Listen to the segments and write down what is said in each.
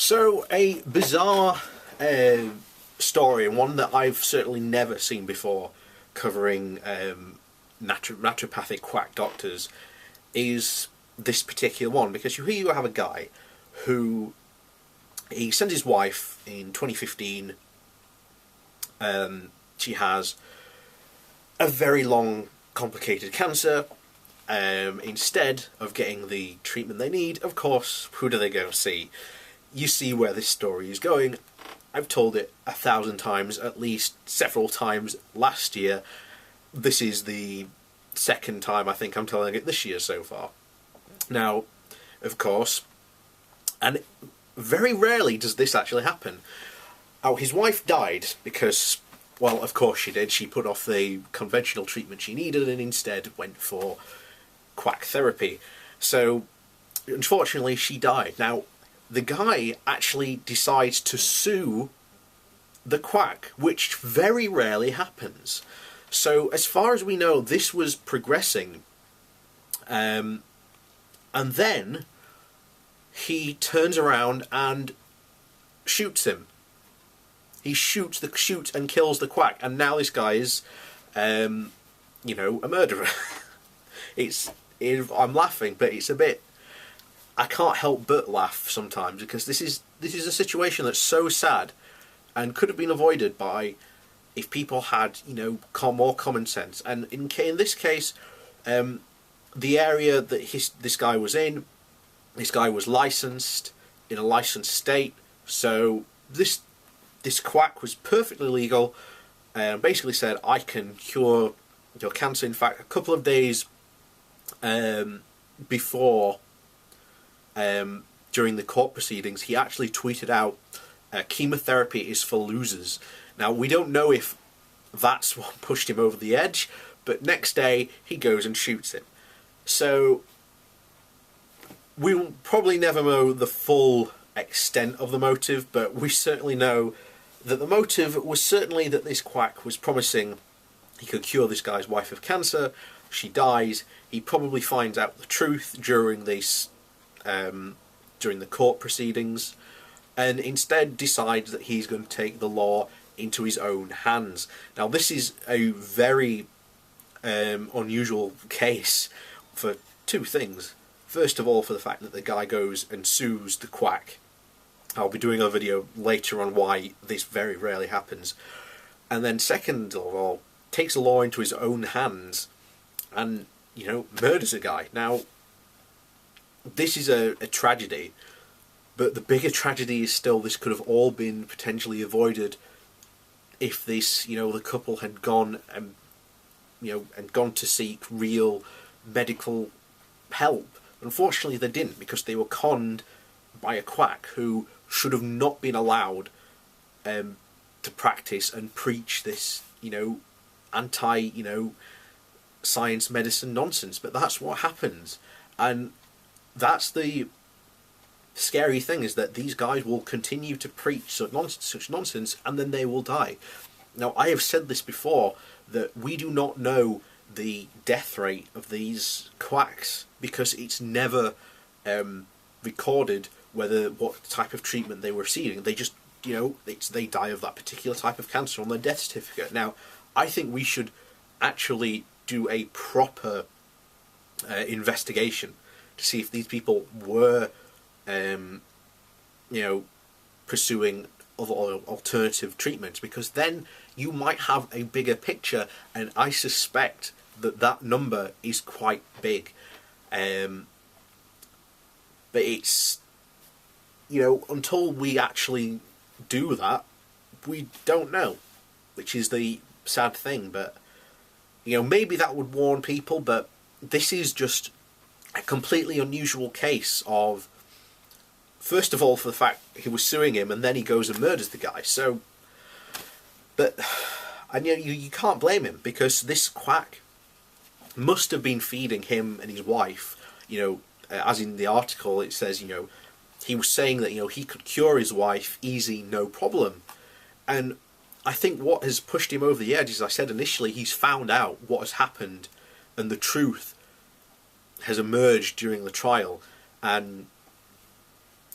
So, a bizarre story, and one that I've certainly never seen before, covering naturopathic quack doctors, is this particular one. Because here you have a guy who, he sends his wife in 2015, she has a very long, complicated cancer. Instead of getting the treatment they need, of course, who do they go see? You see where this story is going. I've told it 1,000 times, at least several times last year. This is the second time I think I'm telling it this year so far. Now, of course, and very rarely does this actually happen. Oh, his wife died because, well, of course she did. She put off the conventional treatment she needed and instead went for quack therapy. So, unfortunately, she died. Now, the guy actually decides to sue the quack, which very rarely happens. So, as far as we know, this was progressing. And then he turns around and shoots him. He shoots and kills the quack, and now this guy is, a murderer. I'm laughing, but it's a bit. I can't help but laugh sometimes because this is a situation that's so sad, and could have been avoided by if people had more common sense. And in this case, the area that this guy was in, this guy was licensed in a licensed state, so this quack was perfectly legal, and basically said, I can cure your cancer. In fact, a couple of days before, during the court proceedings, he actually tweeted out, chemotherapy is for losers. Now, we don't know if that's what pushed him over the edge, but next day he goes and shoots him. So we'll probably never know the full extent of the motive, but we certainly know that the motive was certainly that this quack was promising he could cure this guy's wife of cancer. She dies. He probably finds out the truth during this, during the court proceedings, and instead decides that he's going to take the law into his own hands. Now, this is a very unusual case for two things. First of all, for the fact that the guy goes and sues the quack. I'll be doing a video later on why this very rarely happens. And then second of all, takes the law into his own hands and, murders a guy. Now, this is a tragedy, but the bigger tragedy is still this could have all been potentially avoided if this, the couple had gone and, and gone to seek real medical help. Unfortunately, they didn't, because they were conned by a quack who should have not been allowed to practice and preach this, anti, science medicine nonsense. But that's what happens, and that's the scary thing, is that these guys will continue to preach such nonsense, and then they will die. Now, I have said this before, that we do not know the death rate of these quacks, because it's never recorded what type of treatment they were receiving. They just, they die of that particular type of cancer on their death certificate. Now, I think we should actually do a proper investigation to see if these people were, pursuing other alternative treatments, because then you might have a bigger picture, and I suspect that number is quite big. But it's, until we actually do that, we don't know, which is the sad thing. But, maybe that would warn people, but this is just a completely unusual case of, first of all, for the fact he was suing him, and then he goes and murders the guy. So, but, and you can't blame him, because this quack must have been feeding him and his wife, as in the article it says, he was saying that, he could cure his wife easy, no problem. And I think what has pushed him over the edge, as I said initially, he's found out what has happened, and the truth has emerged during the trial. And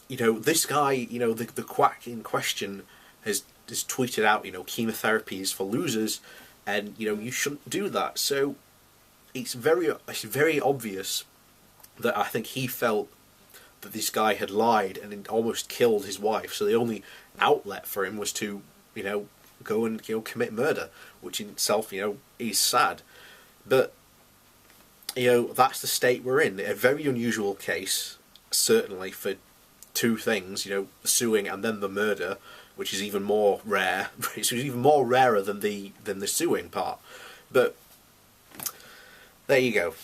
you know, this guy, you know, the quack in question has tweeted out, you know, chemotherapy is for losers, and you know, you shouldn't do that. So it's very obvious that I think he felt that this guy had lied and almost killed his wife. So the only outlet for him was to, you know, go and, you know, commit murder, which in itself, you know, is sad. But you know, that's the state we're in. A very unusual case, certainly, for two things, you know, suing and then the murder, which is even more rare. It's even more rarer than the suing part. But there you go.